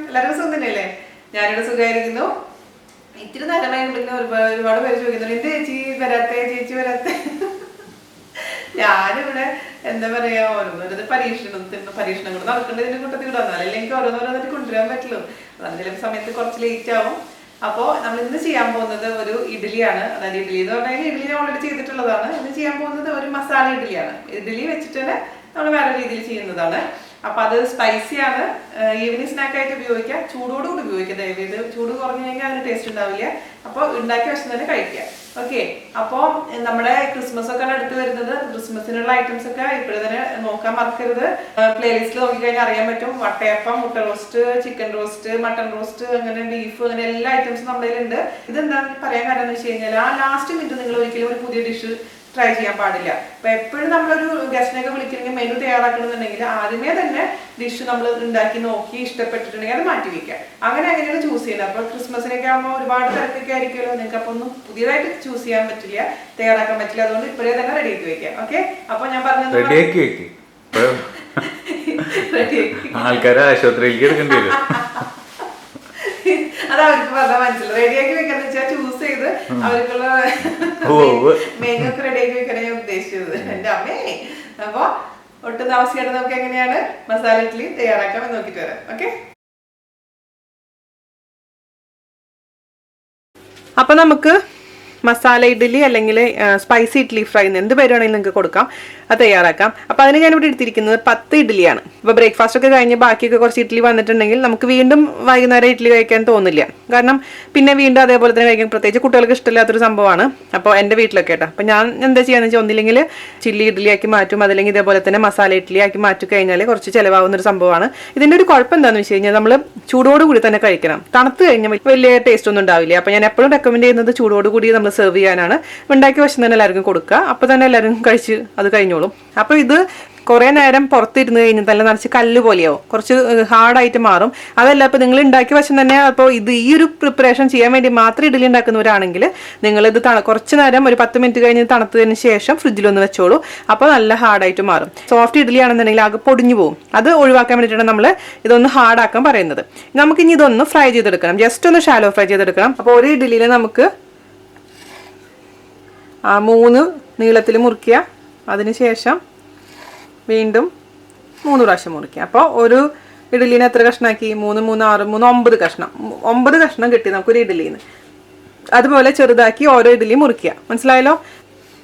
എല്ലാവരും സുഖം തന്നെയല്ലേ? ഞാനിവിടെ സുഖമായിരിക്കുന്നു. ഇത്തിരി നേരമായി ഒരുപാട് പേര് ചോദിക്കുന്നുണ്ട്, എന്റെ ചേച്ചി വരാത്തെ. ഞാനിവിടെ എന്താ പറയാ, ഓരോന്നോരോ പരീക്ഷണങ്ങൾ നടക്കേണ്ടതിന്റെ കൂട്ടത്തിൽ ഇടാന്നാലും അല്ലെങ്കിൽ ഓരോന്നോരോന്നിട്ട് കൊണ്ടുവരാൻ പറ്റുള്ളൂ. അതാണ് ചില സമയത്ത് കുറച്ച് ലേറ്റ് ആവും. അപ്പോൾ നമ്മൾ ഇന്ന് ചെയ്യാൻ പോകുന്നത് ഒരു ഇഡ്ഡലിയാണ്. അതായത് ഇഡ്ഡലി എന്ന് പറഞ്ഞാൽ ഇഡ്ഡലി ഓൾറെഡി ചെയ്തിട്ടുള്ളതാണ്. ഇന്ന് ചെയ്യാൻ പോകുന്നത് ഒരു മസാല ഇഡ്ഡലിയാണ്. ഇഡ്ഡലി വെച്ചിട്ട് തന്നെ നമ്മൾ വേറെ രീതിയിൽ ചെയ്യുന്നതാണ്. അപ്പൊ അത് സ്പൈസിയാണ്. ഈവനിങ് സ്നാക്കായിട്ട് ഉപയോഗിക്കാം, ചൂടോടുകൂടി ഉപയോഗിക്കാം. ദയവേത് ചൂട് കുറഞ്ഞു കഴിഞ്ഞാൽ അതിന് ടേസ്റ്റ് ഉണ്ടാവില്ല. അപ്പോൾ ഉണ്ടാക്കി വെച്ച് തന്നെ കഴിക്കാം. ഓക്കെ, അപ്പോൾ നമ്മുടെ ക്രിസ്മസ് ഒക്കെ അടുത്ത് വരുന്നത്. ക്രിസ്മസിനുള്ള ഐറ്റംസ് ഒക്കെ ഇപ്പോഴും തന്നെ നോക്കാൻ മറക്കരുത്. പ്ലേലിസ്റ്റിൽ നോക്കിക്കഴിഞ്ഞാൽ അറിയാൻ പറ്റും. വട്ടയപ്പം, മുട്ട roast, chicken roast, mutton roast, അങ്ങനെ ബീഫ്, അങ്ങനെ എല്ലാ ഐറ്റംസും നമ്മുടെ കയ്യിലുണ്ട്. ഇതെന്താ പറയാൻ കാരണം എന്ന് വെച്ച് കഴിഞ്ഞാൽ ആ ലാസ്റ്റ് മിനിറ്റ് നിങ്ങൾ ഒരിക്കലും ഒരു പുതിയ ഡിഷ് ട്രൈ ചെയ്യാൻ പാടില്ല. അപ്പൊ എപ്പോഴും നമ്മളൊരു ഗസ്റ്റിനൊക്കെ വിളിക്കണമെങ്കിൽ മെനു തയ്യാറാക്കണമെന്നുണ്ടെങ്കിൽ ആദ്യമേ തന്നെ ഡിഷ് നമ്മൾ ഉണ്ടാക്കി നോക്കി ഇഷ്ടപ്പെട്ടിട്ടുണ്ടെങ്കിൽ അത് മാറ്റി വെക്കാം. അങ്ങനെയാണ് ചൂസ് ചെയ്യുന്നത്. അപ്പൊ ക്രിസ്മസിനൊക്കെ ആകുമ്പോൾ ഒരുപാട് തിരക്കൊക്കെ ആയിരിക്കുമല്ലോ. നിങ്ങൾക്ക് അപ്പൊ ഒന്നും പുതിയതായിട്ട് ചൂസ് ചെയ്യാൻ പറ്റില്ല, തയ്യാറാക്കാൻ പറ്റില്ല. അതുകൊണ്ട് ഇപ്പോഴേ തന്നെ റെഡി ആക്കി വെക്കാം. ഓക്കെ, അപ്പൊ ഞാൻ പറഞ്ഞത് ആൾക്കാരെ ആശുപത്രിയിലേക്ക് എടുക്കേണ്ടി വരും. അത് അവർക്ക് പറഞ്ഞാൽ മനസ്സിലാവും. റെഡിയാക്കി വെക്കാന്ന് വെച്ചാൽ ചൂസ് ചെയ്ത് അവർക്കുള്ള മെനു ഒക്കെ റെഡിയാക്കി വെക്കാനാണ് ഞാൻ ഉദ്ദേശിച്ചത്. എന്റെ അമ്മേ. അപ്പൊ ഒട്ടും താമസിക്കാതെ നമുക്ക് എങ്ങനെയാണ് മസാല ഇഡ്ഡലി തയ്യാറാക്കാമെന്ന് നോക്കിട്ട് വരാം. ഓക്കെ, അപ്പൊ നമുക്ക് മസാല ഇഡ്ഡലി അല്ലെങ്കിൽ സ്പൈസി ഇഡ്ഡലി ഫ്രൈ എന്ത് പേരാണെങ്കിലും നിങ്ങൾക്ക് കൊടുക്കാം, അത് തയ്യാറാക്കാം. അപ്പോൾ അതിന് ഞാനിവിടെ എടുത്തിരിക്കുന്നത് 10 ഇഡ്ഡലിയാണ്. ഇപ്പോൾ ബ്രേക്ക്ഫാസ്റ്റ് ഒക്കെ കഴിഞ്ഞ് ബാക്കിയൊക്കെ കുറച്ച് ഇഡ്ഡലി വന്നിട്ടുണ്ടെങ്കിൽ നമുക്ക് വീണ്ടും വൈകുന്നേരം ഇഡ്ഡലി കഴിക്കാൻ തോന്നില്ല. കാരണം പിന്നെ വീണ്ടും അതേപോലെ തന്നെ കഴിക്കാൻ പ്രത്യേകിച്ച് കുട്ടികൾക്ക് ഇഷ്ടമില്ലാത്തൊരു സംഭവമാണ്. അപ്പോൾ എൻ്റെ വീട്ടിലൊക്കെ കേട്ടോ. അപ്പോൾ ഞാൻ എന്താ ചെയ്യാന്ന് വെച്ചാൽ ഒന്നില്ലെങ്കിൽ ചില്ലി ഇഡ്ഡലി ആക്കി മാറ്റും, അതല്ലെങ്കിൽ ഇതേപോലെ തന്നെ മസാല ഇഡ്ഡലി ആക്കി മാറ്റി കഴിഞ്ഞാൽ കുറച്ച് ചിലവാകുന്ന ഒരു സംഭവമാണ്. ഇതിൻ്റെ ഒരു കുഴപ്പം എന്താണെന്ന് വെച്ച് കഴിഞ്ഞാൽ നമ്മൾ ചൂടോടുകൂടി തന്നെ കഴിക്കണം. തണുത്ത് കഴിഞ്ഞാൽ വലിയ ടേസ്റ്റ് ഒന്നും ഉണ്ടാവില്ല. അപ്പോൾ ഞാൻ എപ്പോഴും റെക്കമെൻഡ് ചെയ്യുന്നത് ചൂടോടുകൂടി നമ്മൾ സെർവ് ചെയ്യാനാണ്. ഉണ്ടാക്കി വശം തന്നെ എല്ലാവർക്കും കൊടുക്കുക. അപ്പോൾ തന്നെ എല്ലാവരും കഴിച്ച് അത് കഴിഞ്ഞോളും. അപ്പോൾ ഇത് കുറേ നേരം പുറത്തിരുന്ന് കഴിഞ്ഞാൽ തന്നെ നിറച്ച് കല്ല് പോലെയാവും, കുറച്ച് ഹാർഡായിട്ട് മാറും. അതല്ല, ഇപ്പോൾ നിങ്ങൾ ഉണ്ടാക്കിയ വശം തന്നെ അപ്പോൾ ഈ ഒരു പ്രിപ്പറേഷൻ ചെയ്യാൻ വേണ്ടി മാത്രം ഇഡ്ഡലി ഉണ്ടാക്കുന്നവരാണെങ്കിൽ നിങ്ങളിത് കുറച്ച് നേരം ഒരു 10 മിനിറ്റ് കഴിഞ്ഞ് തണുത്തതിന് ശേഷം ഫ്രിഡ്ജിലൊന്ന് വെച്ചോളൂ. അപ്പോൾ നല്ല ഹാർഡായിട്ട് മാറും. സോഫ്റ്റ് ഇഡ്ഡലി ആണെന്നുണ്ടെങ്കിൽ ആകെ പൊടിഞ്ഞു പോകും. അത് ഒഴിവാക്കാൻ വേണ്ടിയിട്ടാണ് നമ്മൾ ഇതൊന്ന് ഹാർഡാക്കാൻ പറയുന്നത്. നമുക്കിനി ഇതൊന്ന് ഫ്രൈ ചെയ്തെടുക്കണം, ജസ്റ്റ് ഒന്ന് ഷാലോ ഫ്രൈ ചെയ്തെടുക്കണം. അപ്പോൾ ഒരു ഇഡ്ഡലിയിൽ നമുക്ക് 3 നീളത്തിൽ മുറിക്കുക, അതിനുശേഷം വീണ്ടും 3 പ്രാവശ്യം മുറിക്കുക. അപ്പോൾ ഒരു ഇഡ്ഡലിനെ എത്ര കഷ്ണമാക്കി? 3, 3, 6, 3, 9 കഷ്ണം. 9 കഷ്ണം കിട്ടി നമുക്കൊരു ഇഡ്ഡലിന്ന്. അതുപോലെ ചെറുതാക്കി ഓരോ ഇഡ്ഡലി മുറിക്കുക. മനസ്സിലായല്ലോ?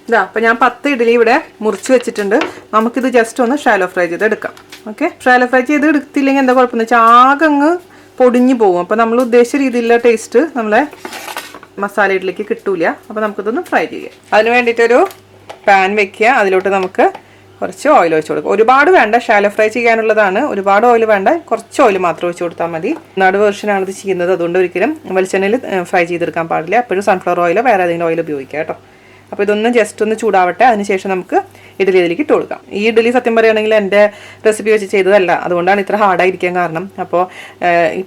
ഇതാ, അപ്പോൾ ഞാൻ 10 ഇഡ്ഡലി ഇവിടെ മുറിച്ച് വെച്ചിട്ടുണ്ട്. നമുക്കിത് ജസ്റ്റ് ഒന്ന് ഷാലോ ഫ്രൈ ചെയ്ത് എടുക്കാം. ഓക്കെ, ഷാലോ ഫ്രൈ ചെയ്ത് എടുത്തില്ലെങ്കിൽ എന്താ കുഴപ്പമെന്ന് വെച്ചാൽ ആകെ അങ്ങ് പൊടിഞ്ഞു പോകും. അപ്പോൾ നമ്മൾ ഉദ്ദേശിച്ച രീതിയിലുള്ള ടേസ്റ്റ് നമ്മളെ മസാല ഇഡ്ഡലിക്ക് കിട്ടൂല. അപ്പോൾ നമുക്കിതൊന്ന് ഫ്രൈ ചെയ്യാം. അതിന് വേണ്ടിയിട്ടൊരു പാൻ വെക്കുക. അതിലോട്ട് നമുക്ക് കുറച്ച് ഓയിൽ ഒഴിച്ച് കൊടുക്കുക. ഒരുപാട് വേണ്ട, ഷാലോ ഫ്രൈ ചെയ്യാനുള്ളതാണ്. ഒരുപാട് ഓയിൽ വേണ്ട, കുറച്ച് ഓയിൽ മാത്രം ഒഴിച്ച് കൊടുത്താൽ മതി. നാട് വേർഷനാണ് ഇത് ചെയ്യുന്നത്. അതുകൊണ്ട് ഒരിക്കലും വെളിച്ചെണ്ണയിൽ ഫ്രൈ ചെയ്തെടുക്കാൻ പാടില്ല. എപ്പോഴും സൺഫ്ലവർ ഓയിലോ വേറെ ഏതെങ്കിലും ഓയിൽ ഉപയോഗിക്കുക കേട്ടോ. അപ്പോൾ ഇതൊന്ന് ജസ്റ്റ് ഒന്ന് ചൂടാവട്ടെ. അതിനുശേഷം നമുക്ക് ഇഡ്ഡലി ഇതിലേക്ക് ഇട്ട് കൊടുക്കാം. ഈ ഇഡ്ഡലി സത്യം പറയുകയാണെങ്കിൽ എൻ്റെ റെസിപ്പി വെച്ച് ചെയ്തതല്ല, അതുകൊണ്ടാണ് ഇത്ര ഹാർഡായിരിക്കാൻ കാരണം. അപ്പോൾ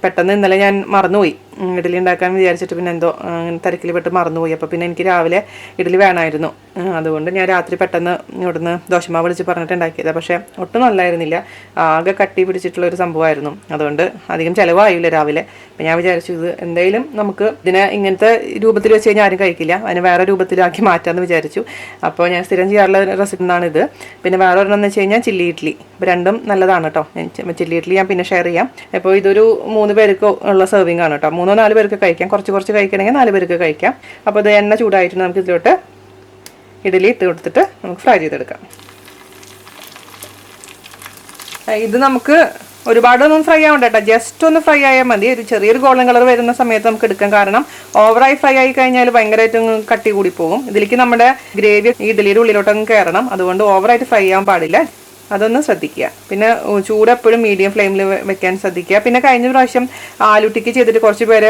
പെട്ടെന്ന് ഇന്നലെ ഞാൻ മറന്നുപോയി ഇഡ്ഡലി ഉണ്ടാക്കാൻ വിചാരിച്ചിട്ട്, പിന്നെ എന്തോ തിരക്കിൽ പെട്ട് മറന്നുപോയി. അപ്പോൾ പിന്നെ എനിക്ക് രാവിലെ ഇഡ്ഡലി വേണമായിരുന്നു. അതുകൊണ്ട് ഞാൻ രാത്രി പെട്ടെന്ന് ഇവിടുന്ന് ദോശമാവ് വിളിച്ച് പറഞ്ഞിട്ട് ഉണ്ടാക്കിയത്. പക്ഷേ ഒട്ടും നല്ലായിരുന്നില്ല, ആകെ കട്ടി പിടിച്ചിട്ടുള്ള ഒരു സംഭവമായിരുന്നു. അതുകൊണ്ട് അധികം ചിലവായില്ല രാവിലെ. അപ്പം ഞാൻ വിചാരിച്ചു ഇത് എന്തായാലും നമുക്ക് ഇതിനെ ഇങ്ങനത്തെ രൂപത്തിൽ വെച്ച് കഴിഞ്ഞാൽ ആരും കഴിക്കില്ല, അതിനെ വേറെ രൂപത്തിലാക്കി മാറ്റാമെന്ന് വിചാരിച്ചു. അപ്പോൾ ഞാൻ സ്ഥിരം ചെയ്യാറുള്ള റെസിപ്പി ഇത്. പിന്നെ വേറെ ഒരെണ്ണം എന്ന് വെച്ച് കഴിഞ്ഞാൽ ചില്ലി ഇഡ്ഡലി. ഇപ്പോൾ രണ്ടും നല്ലതാണ് കേട്ടോ. ചില്ലി ഇഡ്ഡലി ഞാൻ പിന്നെ ഷെയർ ചെയ്യാം. അപ്പോൾ ഇതൊരു 3 പേർക്ക് ഉള്ള സെർവിങ് ആണ് കേട്ടോ. 3 4 പേർക്ക് കഴിക്കാം. കുറച്ച് കഴിക്കണമെങ്കിൽ 4 പേർക്ക് കഴിക്കാം. അപ്പോൾ ഇത് എണ്ണ ചൂടായിട്ട് നമുക്ക് ഇതിലോട്ട് ഇഡ്ഡലി ഇട്ട് കൊടുത്തിട്ട് നമുക്ക് ഫ്രൈ ചെയ്തെടുക്കാം. ഇത് നമുക്ക് ഒരുപാടൊന്നും ഫ്രൈ ആവണ്ട കേട്ടോ, ജസ്റ്റ് ഒന്ന് ഫ്രൈ ആയാൽ മതി. ഒരു ചെറിയൊരു ഗോൾഡൻ കളർ വരുന്ന സമയത്ത് നമുക്ക് എടുക്കാം. കാരണം ഓവറായി ഫ്രൈ ആയി കഴിഞ്ഞാൽ ഭയങ്കരമായിട്ട് കട്ടി കൂടി പോകും. ഇതിലേക്ക് നമ്മുടെ ഗ്രേവി ഇഡ്ഡലിയുടെ ഉള്ളിലോട്ടൊന്നും കയറണം. അതുകൊണ്ട് ഓവറായിട്ട് ഫ്രൈ ആവാൻ പാടില്ല. അതൊന്ന് ശ്രദ്ധിക്കുക. പിന്നെ ചൂട് എപ്പോഴും മീഡിയം ഫ്ലെയിമിൽ വെക്കാൻ ശ്രദ്ധിക്കുക. പിന്നെ കഴിഞ്ഞ പ്രാവശ്യം ആലൂട്ടിക്ക് ചെയ്തിട്ട് കുറച്ച് പേര്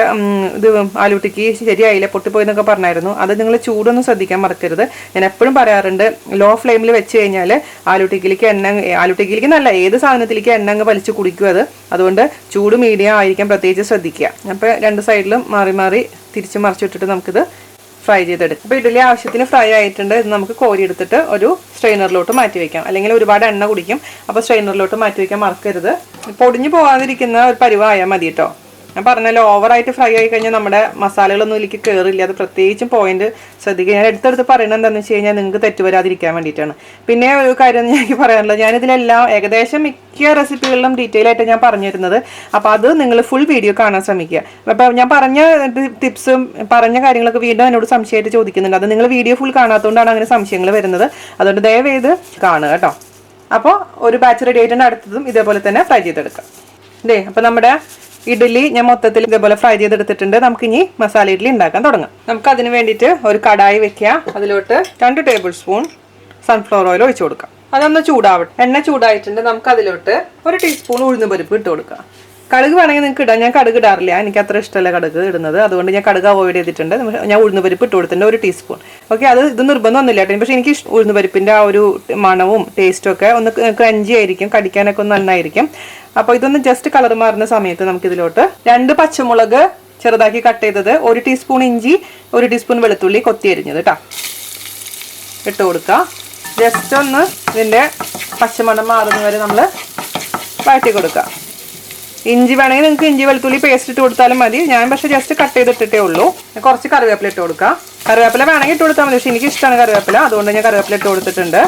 ഇത് ആലൂട്ടിക്ക് ശരിയായില്ല, പൊട്ടിപ്പോയി എന്നൊക്കെ പറഞ്ഞായിരുന്നു. അത് നിങ്ങൾ ചൂടൊന്നും ശ്രദ്ധിക്കാൻ മറക്കരുത്. ഞാൻ എപ്പോഴും പറയാറുണ്ട്, ലോ ഫ്ലെയിമിൽ വെച്ച് കഴിഞ്ഞാൽ ആലൂട്ടിക്കിലേക്ക് നല്ല ഏത് സാധനത്തിലേക്ക് എണ്ണ അങ്ങ് വലിച്ച് കുടിക്കും അത്. അതുകൊണ്ട് ചൂട് മീഡിയം ആയിരിക്കാൻ പ്രത്യേകിച്ച് ശ്രദ്ധിക്കുക. അപ്പോൾ 2 സൈഡിലും മാറി മാറി തിരിച്ച് മറിച്ചിട്ടിട്ട് നമുക്കിത് ഫ്രൈ ചെയ്തെടുക്കും. അപ്പോൾ ഇഡ്ഡലി ആവശ്യത്തിന് ഫ്രൈ ആയിട്ടുണ്ട്. ഇത് നമുക്ക് കോരി എടുത്തിട്ട് ഒരു സ്ട്രെയിനറിലോട്ട് മാറ്റി വെക്കാം, അല്ലെങ്കിൽ ഒരുപാട് എണ്ണ കുടിക്കും. അപ്പോൾ സ്ട്രെയിനറിലോട്ട് മാറ്റി വെക്കാൻ മറക്കരുത്. പൊടിഞ്ഞു പോകാതിരിക്കുന്ന ഒരു പരിവായാൽ മതി കേട്ടോ. ഞാൻ പറഞ്ഞല്ലോ, ഓവറായിട്ട് ഫ്രൈ ആയി കഴിഞ്ഞാൽ നമ്മുടെ മസാലകളൊന്നും ഇതിലേക്ക് കയറില്ല. അത് പ്രത്യേകിച്ചും പോയിന്റ് ശ്രദ്ധിക്കുക. ഞാൻ എടുത്തെടുത്ത് പറയുന്നത് എന്താണെന്ന് വെച്ച് കഴിഞ്ഞാൽ നിങ്ങൾക്ക് തെറ്റ് വരാതിരിക്കാൻ വേണ്ടിയിട്ടാണ്. പിന്നെ ഒരു കാര്യം എനിക്ക് പറയാനുള്ളത്, ഞാനിതിലെല്ലാം ഏകദേശം മിക്ക റെസിപ്പികളിലും ഡീറ്റെയിൽ ആയിട്ട് ഞാൻ പറഞ്ഞു തരുന്നത്. അപ്പോൾ അത് നിങ്ങൾ ഫുൾ വീഡിയോ കാണാൻ ശ്രമിക്കുക. അപ്പോൾ ഞാൻ പറഞ്ഞ ടിപ്സും പറഞ്ഞ കാര്യങ്ങളൊക്കെ വീണ്ടും എന്നോട് സംശയമായിട്ട് ചോദിക്കുന്നുണ്ട്. അത് നിങ്ങൾ വീഡിയോ ഫുൾ കാണാത്തതുകൊണ്ടാണ് അങ്ങനെ സംശയങ്ങൾ വരുന്നത്. അതുകൊണ്ട് ദയവേത് കാണുക കേട്ടോ. അപ്പോൾ ഒരു ബാച്ച് റെഡി ആയിട്ടുണ്ട്. അടുത്തതും ഇതേപോലെ തന്നെ ഫ്രൈ ചെയ്തെടുക്കാം. അപ്പോൾ നമ്മുടെ ഇഡ്ഡലി ഞാൻ മൊത്തത്തിൽ ഇതേപോലെ ഫ്രൈ ചെയ്തെടുത്തിട്ടുണ്ട്. നമുക്കിനി മസാല ഇഡ്ഡലി ഉണ്ടാക്കാൻ തുടങ്ങാം. നമുക്ക് അതിന് വേണ്ടിയിട്ട് ഒരു കടായി വെക്കുക. അതിലോട്ട് 2 ടേബിൾ സ്പൂൺ സൺഫ്ലവർ ഓയിൽ ഒഴിച്ചു കൊടുക്കാം. അതൊന്ന് ചൂടാവട്ടെ. എണ്ണ ചൂടായിട്ടുണ്ട്. നമുക്ക് അതിലോട്ട് 1 ടീസ്പൂൺ ഉഴുന്ന് പരിപ്പ് ഇട്ട് കൊടുക്കാം. കടുക് വേണമെങ്കിൽ നിങ്ങൾക്ക് ഇടാം. ഞാൻ കടുക് ഇടാറില്ല, എനിക്ക് അത്ര ഇഷ്ടമല്ല കടുക് ഇടുന്നത്. അതുകൊണ്ട് ഞാൻ കടുക് അവോയ്ഡ് ചെയ്തിട്ടുണ്ട്. ഞാൻ ഉഴുന്ന് പരിപ്പ് ഇട്ട് കൊടുത്തിട്ടുണ്ട് 1 ടീസ്പൂൺ. ഓക്കെ, ഇത് നിർബന്ധമൊന്നുമില്ല കേട്ടോ. പക്ഷേ എനിക്ക് ഉഴുന്ന് പരിപ്പിൻ്റെ ആ ഒരു മണവും ടേസ്റ്റും ഒക്കെ ഒന്ന് ക്രഞ്ചി ആയിരിക്കും, കടിക്കാനൊക്കെ ഒന്ന് നന്നായിരിക്കും. അപ്പോൾ ഇതൊന്ന് ജസ്റ്റ് കളർ മാറുന്ന സമയത്ത് നമുക്കിതിലോട്ട് 2 പച്ചമുളക് ചെറുതാക്കി കട്ട് ചെയ്തത്, 1 ടീസ്പൂൺ ഇഞ്ചി, 1 ടീസ്പൂൺ വെളുത്തുള്ളി കൊത്തി അരിഞ്ഞത് കേട്ടോ ഇട്ട് കൊടുക്കുക. ജസ്റ്റ് ഒന്ന് ഇതിൻ്റെ പച്ചമണം മാറുന്ന വരെ നമ്മൾ വഴറ്റി കൊടുക്കുക. ഇഞ്ചി വേണമെങ്കിൽ നിങ്ങൾക്ക് ഇഞ്ചി വെളുത്തുള്ളി പേസ്റ്റ് ഇട്ട് കൊടുത്താലും മതി. ഞാൻ പക്ഷേ ജസ്റ്റ് കട്ട് ചെയ്തിട്ടിട്ടേ ഉള്ളൂ. കുറച്ച് കറിവേപ്പില ഇട്ട് കൊടുക്കുക. കറിവേപ്പില വേണമെങ്കിൽ ഇട്ട് കൊടുത്താൽ മതി, പക്ഷേ എനിക്ക് ഇഷ്ടമാണ് കറിവേപ്പില, അതുകൊണ്ട് ഞാൻ കറിവേപ്പില ഇട്ട് കൊടുത്തിട്ടുണ്ട്.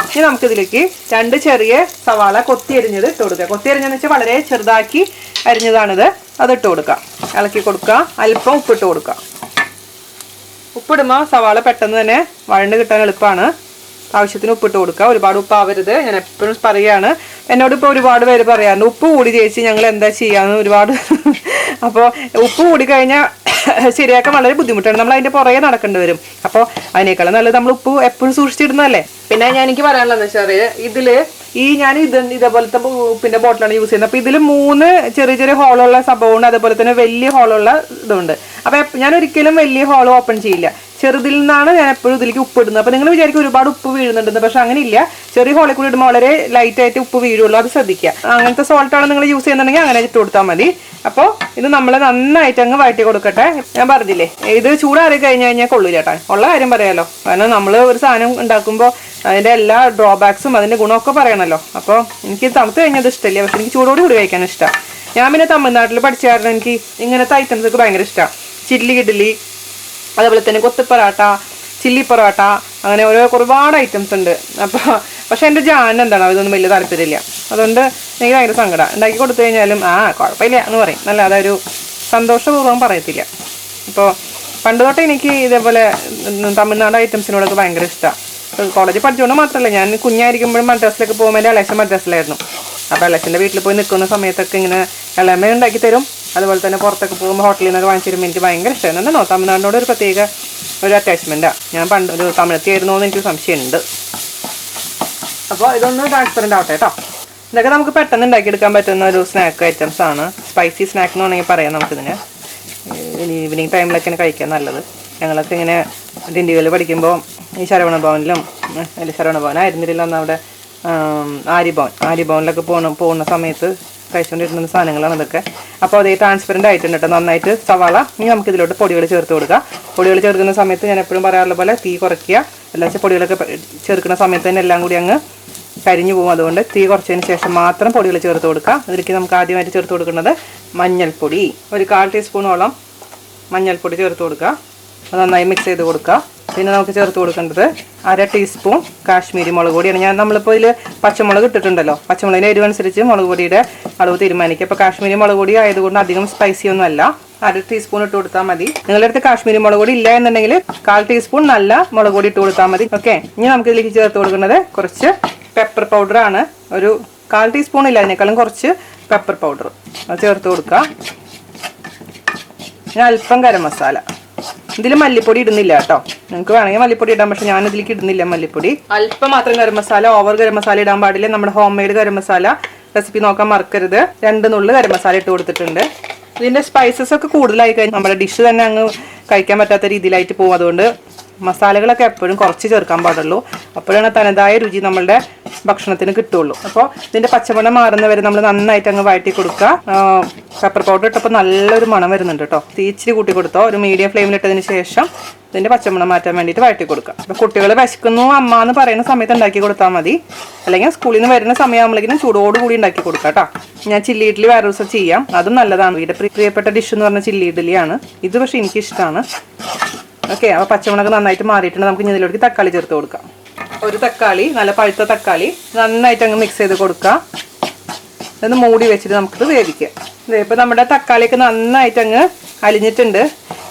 ഇനി നമുക്കിതിലേക്ക് 2 ചെറിയ സവാള കൊത്തി അരിഞ്ഞത് ഇട്ട് കൊടുക്കുക. കൊത്തി അരിഞ്ഞതെന്ന് വെച്ചാൽ വളരെ ചെറുതാക്കി അരിഞ്ഞതാണിത്. അത് ഇട്ട് കൊടുക്കുക. ഇളക്കി കൊടുക്കുക. അല്പം ഉപ്പിട്ട് കൊടുക്കുക. ഉപ്പിടുമ്പോൾ സവാള പെട്ടെന്ന് തന്നെ വഴണ്ട് കിട്ടാൻ എളുപ്പമാണ്. ആവശ്യത്തിന് ഉപ്പിട്ട് കൊടുക്കുക. ഒരുപാട് ഉപ്പാവരുത്. ഞാൻ എപ്പോഴും പറയുകയാണ്, എന്നോട് ഇപ്പോൾ ഒരുപാട് പേര് പറയാറുണ്ട് ഉപ്പ് കൂടി ചേച്ചി ഞങ്ങൾ എന്താ ചെയ്യാന്ന് ഒരുപാട്. അപ്പോൾ ഉപ്പ് കൂടി കഴിഞ്ഞാൽ ശരിയാക്കാൻ വളരെ ബുദ്ധിമുട്ടാണ്. നമ്മൾ അതിൻ്റെ പുറകെ നടക്കേണ്ടി വരും. അപ്പോൾ അതിനേക്കാളും നല്ലത് നമ്മൾ ഉപ്പ് എപ്പോഴും സൂക്ഷിച്ചിടുന്നതല്ലേ. പിന്നെ എനിക്ക് പറയാനുള്ളതെന്ന് വെച്ചാൽ ഞാൻ ഇതേപോലത്തെ ഉപ്പിൻ്റെ ബോട്ടിലാണ് യൂസ് ചെയ്യുന്നത്. അപ്പോൾ ഇതിൽ 3 ചെറിയ ചെറിയ ഹോളുള്ള സംഭവമുണ്ട്, അതേപോലെ തന്നെ വലിയ ഹോളുള്ള ഇതുണ്ട്. അപ്പോൾ ഞാൻ ഒരിക്കലും വലിയ ഹോൾ ഓപ്പൺ ചെയ്യില്ല. ചെറുതിൽ നിന്നാണ് ഞാൻ എപ്പോഴും ഇതിലേക്ക് ഉപ്പ് ഇടുന്നത്. അപ്പോൾ നിങ്ങൾ വിചാരിക്കും ഒരുപാട് ഉപ്പ് വീഴുന്നുണ്ടെന്ന്, പക്ഷെ അങ്ങനെ ഇല്ല. ചെറിയ ഹോളിൽ കൂടി ഇടുമ്പോൾ വളരെ ലൈറ്റായിട്ട് ഉപ്പ് വീഴുള്ളൂ. അത് ശ്രദ്ധിക്കുക. അങ്ങനത്തെ സോൾട്ടാണ് നിങ്ങൾ യൂസ് ചെയ്യുന്നുണ്ടെങ്കിൽ അങ്ങനെ ഇട്ട് കൊടുത്താൽ മതി. അപ്പോൾ ഇത് നമ്മൾ നന്നായിട്ട് അങ്ങ് വഴറ്റി കൊടുക്കട്ടെ. ഞാൻ പറഞ്ഞില്ലേ, ഇത് ചൂടാറി കഴിഞ്ഞാൽ കൊള്ളൂല കേട്ടോ. ഉള്ള കാര്യം പറയാമല്ലോ. കാരണം നമ്മൾ ഒരു സാധനം ഉണ്ടാക്കുമ്പോൾ അതിൻ്റെ എല്ലാ ഡ്രോബാക്സും അതിൻ്റെ ഗുണമൊക്കെ പറയണമല്ലോ. അപ്പോൾ എനിക്ക് തണുത്ത് കഴിഞ്ഞാൽ ഇഷ്ടമില്ല, പക്ഷെ എനിക്ക് ചൂടോടി കൂടി കഴിക്കാൻ ഇഷ്ടമാണ്. ഞാൻ പിന്നെ തമിഴ്നാട്ടിൽ പഠിച്ച കാരണം എനിക്ക് ഇങ്ങനത്തെ ഐറ്റംസ് ഒക്കെ ഭയങ്കര ഇഷ്ടമാണ്. ചില്ലി ഇഡ്ഡലി, അതേപോലെ തന്നെ കൊത്ത് പൊറോട്ട, ചില്ലി പൊറോട്ട, അങ്ങനെ ഒരുപാട് ഐറ്റംസ് ഉണ്ട്. അപ്പോൾ പക്ഷെ എൻ്റെ ജാൻ എന്താണ് ഇതൊന്നും വലിയ താല്പര്യമില്ല. അതുകൊണ്ട് എനിക്ക് ഭയങ്കര സങ്കടം. ഉണ്ടാക്കി കൊടുത്തു കഴിഞ്ഞാലും കുഴപ്പമില്ല എന്ന് പറയും, നല്ല അതൊരു സന്തോഷപൂർവ്വം പറയത്തില്ല. അപ്പോൾ പണ്ട് തൊട്ടേ എനിക്ക് ഇതേപോലെ തമിഴ്നാട് ഐറ്റംസിനോടൊക്കെ ഭയങ്കര ഇഷ്ടമാണ്. കോളേജിൽ പഠിച്ചുകൊണ്ട് മാത്രമല്ല, ഞാൻ കുഞ്ഞായിരിക്കുമ്പോഴും മദ്രാസിലൊക്കെ പോകുമ്പോൾ എൻ്റെ ഇളയച്ചൻ മദ്രാസിലായിരുന്നു. അപ്പോൾ ഇളയച്ചൻ്റെ വീട്ടിൽ പോയി നിൽക്കുന്ന സമയത്തൊക്കെ ഇങ്ങനെ ഇളയമ്മ ഉണ്ടാക്കി തരും. അതുപോലെ തന്നെ പുറത്തൊക്കെ പോകുമ്പോൾ ഹോട്ടലിൽ നിന്നൊക്കെ വാങ്ങിച്ചു തരുമ്പോൾ എനിക്ക് ഭയങ്കര ഇഷ്ടമാണ്. എന്താണോ തമിഴ്നാടിനോട് ഒരു പ്രത്യേക ഒരു അറ്റാച്ച്മെൻറ്റാണ്. ഞാൻ പണ്ട് ഒരു തമിഴത്തിയായിരുന്നോ എന്ന് എനിക്ക് സംശയമുണ്ട്. അപ്പോൾ ഇതൊന്ന് ട്രാൻസ്പെറൻ്റ് ആവട്ടെ കേട്ടോ. ഇതൊക്കെ നമുക്ക് പെട്ടെന്ന് ഉണ്ടാക്കിയെടുക്കാൻ പറ്റുന്ന ഒരു സ്നാക്ക് ഐറ്റംസ് ആണ്. സ്പൈസി സ്നാക്ക് എന്ന് വേണമെങ്കിൽ പറയാം നമുക്കിതിന്. ഈവനിങ് ടൈമിലൊക്കെയാണ് കഴിക്കാൻ നല്ലത്. ഞങ്ങളൊക്കെ ഇങ്ങനെ ഡിണ്ടിഗൽ പഠിക്കുമ്പോൾ ഈ ശരവണ ഭവനിലും ശരവണ ഭവൻ ആയിരുന്നില്ല അന്ന് അവിടെ ആര്യഭവനിലൊക്കെ പോകുന്ന സമയത്ത് കഴിച്ചുകൊണ്ടിരുന്ന സാധനങ്ങളാണ് ഇതൊക്കെ. അപ്പോൾ അതേ ട്രാൻസ്പെറൻ്റ് ആയിട്ടുണ്ട് കേട്ടോ നന്നായിട്ട് സവാള. ഇനി നമുക്ക് ഇതിലോട്ട് പൊടികൾ ചേർത്ത് കൊടുക്കുക. പൊടികൾ ചേർക്കുന്ന സമയത്ത് ഞാൻ എപ്പോഴും പറയാറുള്ള പോലെ തീ കുറയ്ക്കുക. എല്ലാ പൊടികളൊക്കെ ചേർക്കുന്ന സമയത്ത് തന്നെ എല്ലാം കൂടി അങ്ങ് കരിഞ്ഞു പോകും. അതുകൊണ്ട് തീ കുറച്ചതിന് ശേഷം മാത്രം പൊടികൾ ചേർത്ത് കൊടുക്കുക. അതിലേക്ക് നമുക്ക് ആദ്യമായിട്ട് ചേർത്ത് കൊടുക്കുന്നത് മഞ്ഞൾപ്പൊടി, ഒരു 1/4 ടീസ്പൂണോളം മഞ്ഞൾപ്പൊടി ചേർത്ത് കൊടുക്കുക. അത് നന്നായി മിക്സ് ചെയ്ത് കൊടുക്കുക. പിന്നെ നമുക്ക് ചേർത്ത് കൊടുക്കേണ്ടത് 1/2 ടീസ്പൂൺ കാശ്മീരി മുളക് പൊടിയാണ്. നമ്മളിപ്പോൾ ഇതിൽ പച്ചമുളക് ഇട്ടിട്ടുണ്ടല്ലോ, പച്ചമുളകിൻ്റെ എരിവനുസരിച്ച് മുളക് പൊടിയുടെ അളവ് തീരുമാനിക്കുക. അപ്പോൾ കാശ്മീരി മുളക് പൊടി ആയതുകൊണ്ട് അധികം സ്പൈസി ഒന്നും അല്ല. 1/2 ടീസ്പൂൺ ഇട്ട് കൊടുത്താൽ മതി. നിങ്ങളുടെ അടുത്ത് കാശ്മീരി മുളക് പൊടി ഇല്ല എന്നുണ്ടെങ്കിൽ 1/4 ടീസ്പൂൺ നല്ല മുളക് പൊടി ഇട്ട് കൊടുത്താൽ മതി. ഓക്കെ, ഇനി നമുക്ക് ഇതിലേക്ക് ചേർത്ത് കൊടുക്കുന്നത് കുറച്ച് പെപ്പർ പൗഡറാണ്. ഒരു 1/4 ടീസ്പൂൺ ഇല്ല, അതിനേക്കാളും കുറച്ച് പെപ്പർ പൗഡർ അത് ചേർത്ത് കൊടുക്കുക. പിന്നെ അല്പം ഗരം മസാല. ഇതിൽ മല്ലിപ്പൊടി ഇടുന്നില്ല കേട്ടോ. നിങ്ങൾക്ക് വേണമെങ്കിൽ മല്ലിപ്പൊടി ഇടാം, പക്ഷെ ഞാൻ ഇതിലേക്ക് ഇടുന്നില്ല മല്ലിപ്പൊടി. അല്പം മാത്രം ഗരം മസാല, ഓവർ ഗരം മസാല ഇടാൻ പാടില്ല. നമ്മുടെ home made garam masala recipe നോക്കാൻ മറക്കരുത്. 2 നുള്ള് ഗരം മസാല ഇട്ട് കൊടുത്തിട്ടുണ്ട്. ഇതിൻ്റെ സ്പൈസസ് ഒക്കെ കൂടുതലായി കഴിഞ്ഞാൽ നമ്മുടെ ഡിഷ് തന്നെ അങ്ങ് കഴിക്കാൻ പറ്റാത്ത രീതിയിലായിട്ട് പോകും. അതുകൊണ്ട് മസാലകളൊക്കെ എപ്പോഴും കുറച്ച് ചേർക്കാൻ പാടുള്ളൂ. അപ്പോഴാണ് തനതായ രുചി നമ്മളുടെ ഭക്ഷണത്തിന് കിട്ടുള്ളൂ. അപ്പോൾ ഇതിൻ്റെ പച്ചമണം മാറുന്നവരെ നമ്മൾ നന്നായിട്ട് അങ്ങ് വഴറ്റി കൊടുക്കുക. പെപ്പർ പൗഡർ ഇട്ടപ്പോൾ നല്ലൊരു മണം വരുന്നുണ്ട് കേട്ടോ. തീച്ചിരി കൂട്ടി കൊടുത്തോ. ഒരു മീഡിയം ഫ്ലെയിമിലിട്ടതിന് ശേഷം ഇതിൻ്റെ പച്ചമണം മാറ്റാൻ വേണ്ടിയിട്ട് വഴറ്റി കൊടുക്കുക. അപ്പോൾ കുട്ടികൾ വിശക്കുന്നു അമ്മ എന്ന് പറയുന്ന സമയത്ത് ഉണ്ടാക്കി കൊടുത്താൽ മതി. അല്ലെങ്കിൽ സ്കൂളിൽ നിന്ന് വരുന്ന സമയമാകുമ്പോഴേക്കും ചൂടോടുകൂടി ഉണ്ടാക്കി കൊടുക്കുക കേട്ടോ. ഞാൻ ചില്ലി ഇഡ്ഡലി വേറെ ദിവസം ചെയ്യാം, അതും നല്ലതാണ്. വീട്ടിൽ പ്രിയപ്പെട്ട ഡിഷ് എന്ന് പറഞ്ഞാൽ ചില്ലി ഇഡ്ഡലിയാണ്. ഇത് പക്ഷേ എനിക്കിഷ്ടമാണ്. ഓക്കെ, അപ്പോൾ പച്ചമുളക് നന്നായിട്ട് മാറിയിട്ടുണ്ട്. നമുക്ക് ഇനി ഇതിലേക്ക് തക്കാളി ചേർത്ത് കൊടുക്കാം. ഒരു തക്കാളി, നല്ല പഴുത്ത തക്കാളി നന്നായിട്ട് അങ്ങ് മിക്സ് ചെയ്ത് കൊടുക്കുക. ഇതൊന്ന് മൂടി വെച്ചിട്ട് നമുക്കിത് വേവിക്കാം. ഇപ്പോൾ നമ്മുടെ തക്കാളിയൊക്കെ നന്നായിട്ട് അങ്ങ് അലിഞ്ഞിട്ടുണ്ട്.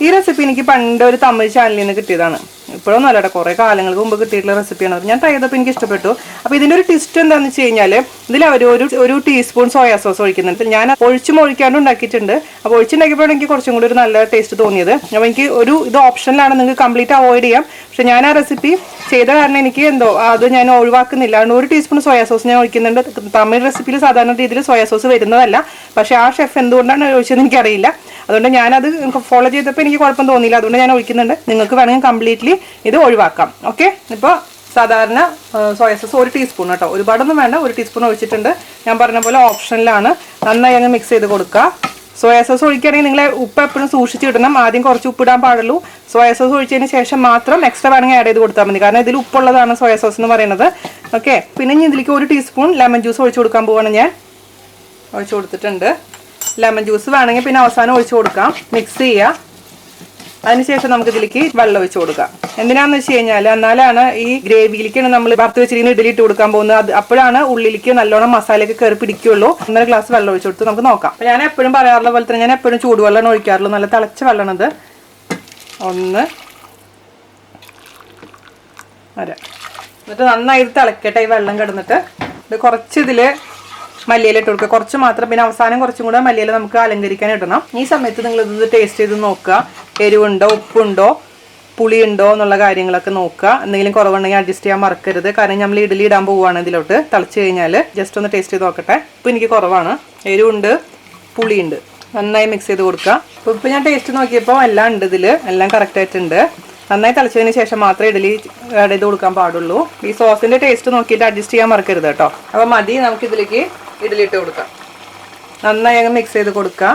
ഈ റെസിപ്പി എനിക്ക് പണ്ട് ഒരു തമിഴ് ചാനലിൽ നിന്ന് കിട്ടിയതാണ്. ഇപ്പോഴൊന്നും അല്ലട്ടോ, കുറേ കാലങ്ങൾക്ക് മുമ്പ് കിട്ടിയിട്ടുള്ള റെസിപ്പിയാണ്. ഞാൻ ട്രൈ ചെയ്തപ്പോൾ എനിക്ക് ഇഷ്ടപ്പെട്ടു. അപ്പോൾ ഇതിൻ്റെ ഒരു ട്വിസ്റ്റ് എന്താണെന്ന് വെച്ച് കഴിഞ്ഞാൽ ഇതിൽ അവർ ഒരു ടീസ്പൂൺ സോയാ സോസ് ഒഴിക്കുന്നുണ്ട്. ഞാൻ ഒഴിക്കാണ്ട് ഉണ്ടാക്കിയിട്ടുണ്ട്. അപ്പോൾ ഒഴിച്ചുണ്ടാക്കിയപ്പോഴാണ് എനിക്ക് കുറച്ചും കൂടി ഒരു നല്ല ടേസ്റ്റ് തോന്നിയത്. അപ്പോൾ എനിക്ക് ഇത് ഓപ്ഷനിലാണ്, നിങ്ങൾക്ക് കംപ്ലീറ്റ് അവോയ്ഡ് ചെയ്യാം. പക്ഷെ ഞാൻ ആ റെസിപ്പി ചെയ്ത കാരണം എനിക്ക് അത് ഞാൻ ഒഴിവാക്കുന്നില്ല. അതുകൊണ്ട് ഒരു ടീസ്പൂൺ സോയാ സോസ് ഞാൻ ഒഴിക്കുന്നുണ്ട്. തമിഴ് റെസിപ്പിയിൽ സാധാരണ രീതിയിൽ സോയാ സോസ് വരുന്നതല്ല. പക്ഷേ ആ ഷെഫ് എന്തുകൊണ്ടാണ് ഒഴിച്ചതെന്ന് എനിക്കറിയില്ല. അതുകൊണ്ട് ഞാനത് ഫോളോ ചെയ്തപ്പോൾ എനിക്ക് കുഴപ്പം തോന്നിയില്ല. അതുകൊണ്ട് ഞാൻ ഒഴിക്കുന്നുണ്ട്. നിങ്ങൾക്ക് വേണമെങ്കിൽ കംപ്ലീറ്റ്ലി ഇത് ഒഴിവാക്കാം. ഓക്കെ, ഇപ്പോൾ സാധാരണ സോയ സോസ് ഒരു ടീസ്പൂൺ കേട്ടോ, ഒരുപാടൊന്നും വേണ്ട, ഒരു ടീസ്പൂൺ ഒഴിച്ചിട്ടുണ്ട്. ഞാൻ പറഞ്ഞ പോലെ ഓപ്ഷനിലാണ്. നന്നായി അങ്ങ് മിക്സ് ചെയ്ത് കൊടുക്കുക. സോയാ സോസ് ഒഴിക്കുകയാണെങ്കിൽ നിങ്ങൾ ഉപ്പ് എപ്പോഴും സൂക്ഷിച്ചിടണം. ആദ്യം കുറച്ച് ഉപ്പിടാൻ പാടുള്ളൂ. സോയാ സോസ് ഒഴിച്ചതിന് ശേഷം മാത്രം എക്സ്ട്രാ വേണമെങ്കിൽ ആഡ് ചെയ്ത് കൊടുത്താൽ മതി. കാരണം ഇതിൽ ഉപ്പുള്ളതാണ് സോയാ സോസ് എന്ന് പറയുന്നത്. ഓക്കെ, പിന്നെ ഇനി ഇതിലേക്ക് ഒരു ടീസ്പൂൺ ലെമൺ ജ്യൂസ് ഒഴിച്ചു കൊടുക്കാൻ പോവാണ്. ഞാൻ ഒഴിച്ചു കൊടുത്തിട്ടുണ്ട്. ലെമൺ ജ്യൂസ് വേണമെങ്കിൽ പിന്നെ അവസാനം ഒഴിച്ചു കൊടുക്കാം. മിക്സ് ചെയ്യുക. അതിനുശേഷം നമുക്ക് ഇതിലേക്ക് വെള്ളം ഒഴിച്ചു കൊടുക്കാം. എന്തിനാന്ന് വെച്ച് കഴിഞ്ഞാൽ എന്നാലാണ് ഈ ഗ്രേവിയിലേക്കാണ് നമ്മൾ വറുത്ത് വെച്ചിരിക്കുന്ന ഇഡ്ഡലി ഇട്ട് കൊടുക്കാൻ പോകുന്നത്. അപ്പോഴാണ് ഉള്ളിലേക്ക് നല്ലോണം മസാലയൊക്കെ കയറി പിടിക്കുള്ളൂ. 1.5 ഗ്ലാസ് വെള്ളം ഒഴിച്ചു കൊടുത്ത് നമുക്ക് നോക്കാം. അപ്പോൾ ഞാൻ എപ്പോഴും പറയാറുള്ള പോലെ തന്നെ ഞാൻ എപ്പോഴും ചൂടുവെള്ളമാണ് ഒഴിക്കാറുള്ളൂ. നല്ല തിളച്ച വെള്ളമാണിത്. 1 അര. എന്നിട്ട് നന്നായി തിളക്കട്ടെ ഈ വെള്ളം കിടന്നിട്ട്. ഇത് കുറച്ച് ഇതിൽ മല്ലിയില ഇട്ട് കൊടുക്കുക, കുറച്ച് മാത്രം. പിന്നെ അവസാനം കുറച്ചും കൂടെ മല്ലിയില നമുക്ക് അലങ്കരിക്കാൻ ഇടണം. ഈ സമയത്ത് നിങ്ങൾ ഇത് ടേസ്റ്റ് ചെയ്ത് നോക്കുക. എരിവുണ്ടോ, ഉപ്പുണ്ടോ, പുളിയുണ്ടോ എന്നുള്ള കാര്യങ്ങളൊക്കെ നോക്കുക. എന്തെങ്കിലും കുറവുണ്ടെങ്കിൽ അഡ്ജസ്റ്റ് ചെയ്യാൻ മറക്കരുത്. കാരണം നമ്മൾ ഇഡ്ഡലി ഇടാൻ പോവുകയാണ് ഇതിലോട്ട്. തിളച്ച് കഴിഞ്ഞാൽ ജസ്റ്റ് ഒന്ന് ടേസ്റ്റ് ചെയ്ത് നോക്കട്ടെ. ഉപ്പ് എനിക്ക് കുറവാണ്, എരിവുണ്ട്, പുളിയുണ്ട്. നന്നായി മിക്സ് ചെയ്ത് കൊടുക്കുക. അപ്പോൾ ഇപ്പോൾ ഞാൻ ടേസ്റ്റ് നോക്കിയപ്പോൾ എല്ലാം ഉണ്ട്, ഇതിൽ എല്ലാം കറക്റ്റായിട്ടുണ്ട്. നന്നായി തിളച്ചതിന് ശേഷം മാത്രമേ ഇഡ്ഡലി ആഡ് ചെയ്ത് കൊടുക്കാൻ പാടുള്ളൂ. ഈ സോസിൻ്റെ ടേസ്റ്റ് നോക്കിയിട്ട് അഡ്ജസ്റ്റ് ചെയ്യാൻ മറക്കരുത് കേട്ടോ. അപ്പോൾ മതി, നമുക്കിതിലേക്ക് ഇഡ്ഡലി ഇട്ട് കൊടുക്കാം. നന്നായി അങ്ങ് മിക്സ് ചെയ്ത് കൊടുക്കുക.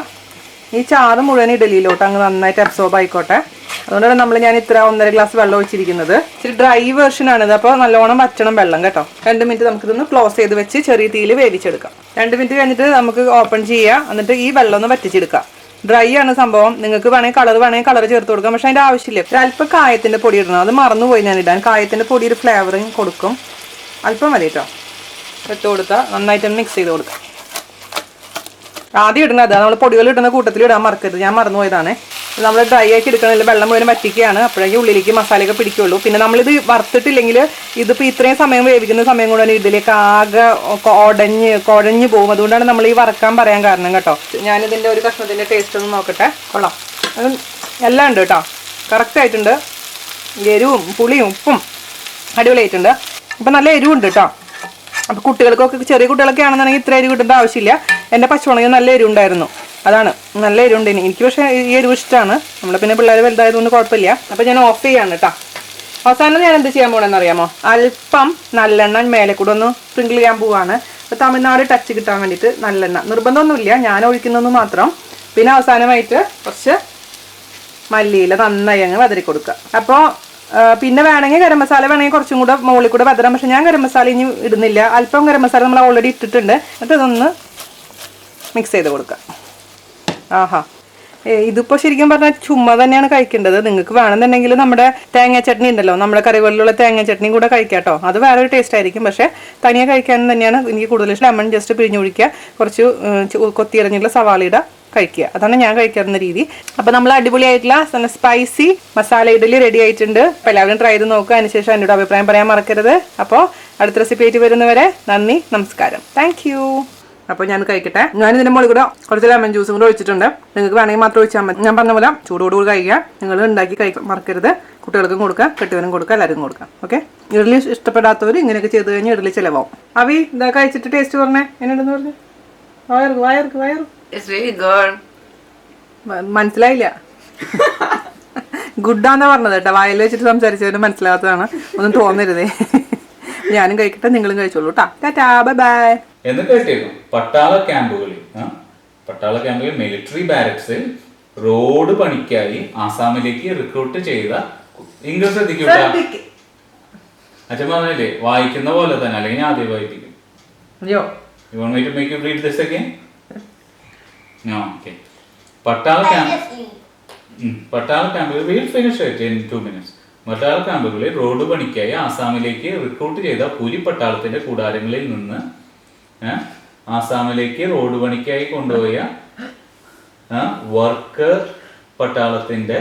ഈ ചാറ് മുഴുവൻ ഇഡ്ഡലിയിലോട്ട് അങ്ങ് നന്നായിട്ട് അബ്സോർബ് ആയിക്കോട്ടെ. അതുകൊണ്ടാണ് ഞാൻ ഇത്ര 1.5 ഗ്ലാസ് വെള്ളം ഒഴിച്ചിരിക്കുന്നത്. ഇച്ചിരി ഡ്രൈ വേർഷനാണിത്. അപ്പോൾ നല്ലോണം വറ്റണം വെള്ളം കേട്ടോ. 2 മിനിറ്റ് നമുക്കിതൊന്ന് ക്ലോസ് ചെയ്ത് വെച്ച് ചെറിയ തീയിൽ വേവിച്ചെടുക്കാം. 2 മിനിറ്റ് കഴിഞ്ഞിട്ട് നമുക്ക് ഓപ്പൺ ചെയ്യുക. എന്നിട്ട് ഈ വെള്ളം ഒന്ന് വറ്റിച്ചെടുക്കാം. ഡ്രൈ ആണ് സംഭവം. നിങ്ങൾക്ക് വേണമെങ്കിൽ കളർ ചേർത്ത് കൊടുക്കാം. പക്ഷെ അതിൻ്റെ ആവശ്യമില്ല. അല്പം കായത്തിൻ്റെ പൊടി ഇടണം. അത് മറന്നുപോയി ഞാൻ ഇടാൻ. കായത്തിൻ്റെ പൊടി ഒരു ഫ്ലേവറിങ് കൊടുക്കും. അല്പം മതി കേട്ടോ. ഇട്ട് കൊടുത്താൽ നന്നായിട്ട് മിക്സ് ചെയ്ത് കൊടുക്കാം. ആദ്യം ഇടുന്നത് നമ്മൾ പൊടികൾ ഇടുന്ന കൂട്ടത്തിൽ ഇടാൻ മറക്കരുത്. ഞാൻ മറന്നുപോയതാണ്. നമ്മൾ ഡ്രൈ ആക്കി എടുക്കണില്ല, വെള്ളം മുഴുവൻ വറ്റിക്കുകയാണ്. അപ്പോഴേക്കും ഉള്ളിലേക്ക് മസാലയൊക്കെ പിടിക്കുള്ളൂ. പിന്നെ നമ്മളിത് വറുത്തിട്ടില്ലെങ്കിൽ ഇതിപ്പോൾ ഇത്രയും സമയം വേവിക്കുന്ന സമയം കൊണ്ട് തന്നെ ഇതിലേക്ക് ആകെ കുഴഞ്ഞു പോകും. അതുകൊണ്ടാണ് നമ്മൾ ഈ വറക്കാൻ പറയാൻ കാരണം കേട്ടോ. ഞാനിതിൻ്റെ ഒരു കഷ്ണത്തിൻ്റെ ടേസ്റ്റ് ഒന്ന് നോക്കട്ടെ. കൊള്ളാം, അത് എല്ലാം ഉണ്ട് കേട്ടോ. കറക്റ്റായിട്ടുണ്ട്. എരിവും പുളിയും ഉപ്പും അടിപൊളിയായിട്ടുണ്ട്. അപ്പം നല്ല എരിവുണ്ട് കേട്ടോ. അപ്പോൾ കുട്ടികൾക്കൊക്കെ, ചെറിയ കുട്ടികളൊക്കെ ആണെന്നുണ്ടെങ്കിൽ ഇത്ര എരിവ് കിട്ടേണ്ട ആവശ്യമില്ല. എൻ്റെ പച്ചമുളക് നല്ല എരിവുണ്ടായിരുന്നു. അതാണ്, നല്ല എരിവുണ്ട്. എനിക്ക് പക്ഷേ ഈ എരിവ് ഇഷ്ടമാണ്. നമ്മൾ പിന്നെ പിള്ളേർ വലുതായതുകൊണ്ട് കുഴപ്പമില്ല. അപ്പോൾ ഞാൻ ഓഫ് ചെയ്യാണ് കേട്ടോ. അവസാനം ഞാൻ എന്ത് ചെയ്യാൻ പോകണമെന്ന് അറിയാമോ? അല്പം നല്ലെണ്ണ മേലെ കൂടെ ഒന്ന് സ്പ്രിങ്കിൾ ചെയ്യാൻ പോവാണ്. അപ്പോൾ തമിഴ്നാട് ടച്ച് കിട്ടാൻ വേണ്ടിയിട്ട് നല്ലെണ്ണ നിർബന്ധമൊന്നുമില്ല, ഞാൻ ഒഴിക്കുന്നതെന്ന് മാത്രം. പിന്നെ അവസാനമായിട്ട് കുറച്ച് മല്ലിയില നന്നായി അങ്ങ് വതറി കൊടുക്കുക. അപ്പോൾ പിന്നെ വേണമെങ്കിൽ ഗരം മസാല വേണമെങ്കിൽ കുറച്ചും കൂടെ മുകളിൽ കൂടെ വതറാം. പക്ഷെ ഞാൻ ഗരം മസാല ഇനി ഇടുന്നില്ല. അല്പം ഗരം മസാല നമ്മൾ ഓൾറെഡി ഇട്ടിട്ടുണ്ട്. എന്നിട്ട് ഇതൊന്ന് മിക്സ് ചെയ്ത് കൊടുക്കുക. ആഹാ, ഇതിപ്പോൾ ശരിക്കും പറഞ്ഞാൽ ചുമ്മാ തന്നെയാണ് കഴിക്കേണ്ടത്. നിങ്ങൾക്ക് വേണമെന്നുണ്ടെങ്കിൽ നമ്മുടെ തേങ്ങ ചട്നി ഉണ്ടല്ലോ, നമ്മുടെ കറികളിലുള്ള തേങ്ങ ചട്നിയും കൂടെ കഴിക്കാം കേട്ടോ. അത് വേറൊരു ടേസ്റ്റ് ആയിരിക്കും. പക്ഷേ തനിയെ കഴിക്കാൻ തന്നെയാണ് എനിക്ക് കൂടുതൽ ഇഷ്ടം. ലെമൺ ജസ്റ്റ് പിഴിഞ്ഞ് കുടിക്കുക, കുറച്ച് കൊത്തിയറിഞ്ഞിട്ടുള്ള സവാളയുടെ കഴിക്കുക. അതാണ് ഞാൻ കഴിക്കാറുന്ന രീതി. അപ്പോൾ നമ്മൾ അടിപൊളിയായിട്ടുള്ള സ്പൈസി മസാല ഇഡ്ഡലി റെഡി ആയിട്ടുണ്ട്. അപ്പോൾ എല്ലാവരും ട്രൈ ചെയ്ത് നോക്കുക. അതിനുശേഷം എന്നോട് അഭിപ്രായം പറയാൻ മറക്കരുത്. അപ്പോൾ അടുത്ത റെസിപ്പി ആയിട്ട് വരുന്നവരെ നന്ദി, നമസ്കാരം. Thank you. അപ്പോൾ ഞാൻ കഴിക്കട്ടെ. ഞാനിതിൻ്റെ മുകളിൽ കൂടെ കുറച്ച് ലെമൺ ജ്യൂസും കൂടെ ഒഴിച്ചിട്ടുണ്ട്. നിങ്ങൾക്ക് വേണമെങ്കിൽ മാത്രം ഒഴിച്ചാൽ മതി. ഞാൻ പറഞ്ഞ പോലെ ചൂടോടുകൂടി കഴിക്കുക. നിങ്ങൾ ഉണ്ടാക്കി കഴിക്കാൻ മറക്കരുത്. കുട്ടികൾക്കും കൊടുക്കുക, കെട്ടിയവനും കൊടുക്കുക, എല്ലാവർക്കും കൊടുക്കാം. ഓക്കെ, ഇഡ്ഡലി ഇഷ്ടപ്പെടാത്തവർ ഇങ്ങനെയൊക്കെ ചെയ്ത് കഴിഞ്ഞാൽ ഇഡ്ഡലി ചിലവാകും. അവി ഇതാ കഴിച്ചിട്ട് ടേസ്റ്റ് പറഞ്ഞേ, എന്നുണ്ടെന്ന് പറഞ്ഞു. വയറ് It's really good. മനസ്സിലായില്ല. ഗുഡാന്നാ പറഞ്ഞത് കേട്ടോ, വായിൽ വെച്ചിട്ട് സംസാരിച്ചവന് മനസ്സിലാകാത്തതാണ്, ഒന്നും തോന്നരുതേ. ഞാനും കഴിക്കട്ടെ, നിങ്ങളും കഴിച്ചോളൂ കേട്ടോ. Tata, bye bye. എന്ന് കേട്ടിരുന്നു. പട്ടാള ക്യാമ്പുകളിൽ മിലിറ്ററി ബാരക്സിൽ റോഡ് പണിക്കായി ആസാമിലേക്ക് റിക്രൂട്ട് ചെയ്ത ഇംഗ്ലീഷ് ശ്രദ്ധിക്കൂട്ടാ. അച്ഛൻ പറഞ്ഞില്ലേ വായിക്കുന്ന പോലെ തന്നെ, അല്ലെങ്കിൽ ഞാൻ ആദ്യം വായിപ്പിക്കും. അയ്യോ, You want me to make you read this again? No, okay. പട്ടാള ക്യാമ്പുകളിൽ we'll finish it in 2 minutes. പട്ടാള ക്യാമ്പുകളിൽ റോഡ് പണിക്കായി ആസാമിലേക്ക് റിക്രൂട്ട് ചെയ്ത പുലി പട്ടാളത്തിന്റെ കൂടാരങ്ങളിൽ നിന്ന് ആസാമിലേക്ക് റോഡ് പണിക്കായി കൊണ്ടുപോയ വർക്കർ പട്ടാളത്തിന്റെ